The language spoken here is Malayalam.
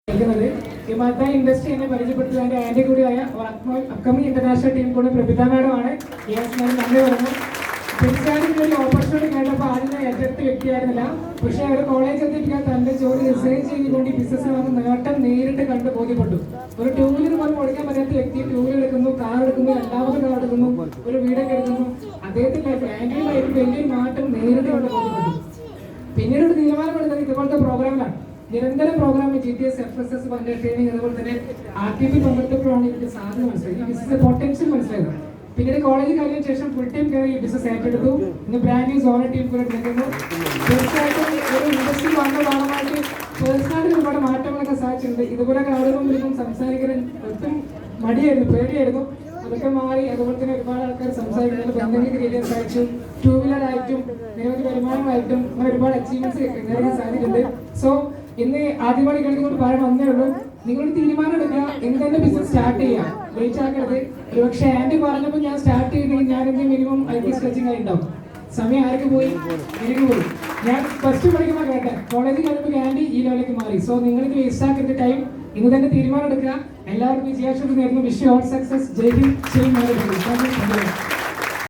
ഈ മത്തായി ഇൻഡസ്ട്രി എന്നെ പരിചയപ്പെടുത്തിയ എൻ്റെ ആൻറ്റി കൂടിയായ അപ്കമിങ് ഇന്റർനാഷണൽ ടീം കൂടെ പ്രഭിത മാഡമാണ്. നന്ദി പറഞ്ഞു. തീർച്ചയായിട്ടും ഒരു ഓപ്പർച്യൂണിറ്റി കേട്ടപ്പോൾ ആദ്യം ഏറ്റെടുത്ത വ്യക്തിയായിരുന്നില്ല. പക്ഷേ ഒരു കോളേജ് എത്തിക്കാൻ തന്റെ ജോലി റിസൈൻ ചെയ്തുകൊണ്ട് ബിസിനസ്സിൽ വന്ന് നേട്ടം നേരിട്ട് കണ്ട് ബോധ്യപ്പെട്ടു. ഒരു ടൂ വീലർ പോലും ഓടിക്കാൻ പറ്റാത്ത വ്യക്തി ടൂ വീലർ എടുക്കുന്നു, കാർ എടുക്കുന്നു, രണ്ടാമത് കാർ എടുക്കുന്നു, ഒരു വീടൊക്കെ എടുക്കുന്നു. അദ്ദേഹത്തിന്റെ ആൻറ്റി ലൈഫിൽ വലിയൊരു മാറ്റം നേരിട്ട് കണ്ട് ബോധ്യപ്പെട്ടു. പിന്നീട് ഒരു തീരുമാനമെടുത്തത് ഇതുപോലത്തെ പ്രോഗ്രാമിലാണ്. നിരന്തരം പ്രോഗ്രാം GTS, FSS, ട്രെയിനിങ്, അതുപോലെ തന്നെ RTP പങ്കെടുത്തപ്പോഴാണ് ഇതിന്റെ സാധ്യത മനസ്സിലായത്, ഈ ബിസിനസ് പൊട്ടൻഷ്യൽ മനസ്സിലായത്. പിന്നീട് കോളേജ് കഴിഞ്ഞ ശേഷം ഫുൾ ടൈം കയറി ഈ ബിസിനസ് ഏറ്റെടുത്തു. ഇന്ന് ബ്രാൻഡ് ന്യൂ സോണൽ ടീം കൂടെ നിൽക്കുന്നു. തീർച്ചയായിട്ടും ഒരു ഇൻഡസ്ട്രി വന്ന ഭാഗമായിട്ട് പേഴ്സണാലിറ്റി ഒരുപാട് മാറ്റങ്ങളൊക്കെ സാധിച്ചിട്ടുണ്ട്. ഇതുപോലെ ആളുകൾ മുമ്പിലും സംസാരിക്കാൻ ഒട്ടും മടിയായിരുന്നു, പേടിയായിരുന്നു. അതൊക്കെ മാറി. അതുപോലെ തന്നെ ഒരുപാട് ആൾക്കാർ സംസാരിക്കുന്നത് ബന്ധങ്ങൾ ക്രിയേറ്റ് സാധിച്ചു. ടൂ വീലർ ആയിട്ടും നിരവധി വരുമാനമായിട്ടും അങ്ങനെ ഒരുപാട് അച്ചീവ്മെന്റ്സ് നേടാൻ സാധിച്ചിട്ടുണ്ട്. സോ ഇന്ന് ആദ്യമായി കളിക്കൊണ്ട് പറയാൻ വന്നേ ഉള്ളൂ. നിങ്ങളൊരു തീരുമാനം എടുക്കുക, എന്തെങ്കിലും ബിസിനസ് സ്റ്റാർട്ട് ചെയ്യാം, ലേറ്റ് ആക്കരുത്. ഒരുപക്ഷെ ആൻറ്റി പറഞ്ഞപ്പോൾ ഞാൻ സ്റ്റാർട്ട് ചെയ്തെങ്കിൽ ഞാൻ എന്തെങ്കിലും മിനിമം IT സ്ട്രെച്ചിങ് ആയി ഉണ്ടാവും. സമയം ആർക്ക് പോയി, എനിക്ക് പോയി. ഞാൻ ഫസ്റ്റ് പഠിക്കുമ്പോൾ കേട്ടെ, കോളേജിൽ കഴിയുമ്പോൾ ആൻറ്റി ഈ ലെവലിലേക്ക് മാറി. സോ നിങ്ങൾക്ക് വേസ്റ്റ് ആക്കരുത് ടൈം. ഇന്ന് തന്നെ തീരുമാനം എടുക്കുക. എല്ലാവർക്കും വിജയാശംസ നേരുന്നു. Wish you all success. Jai Hind.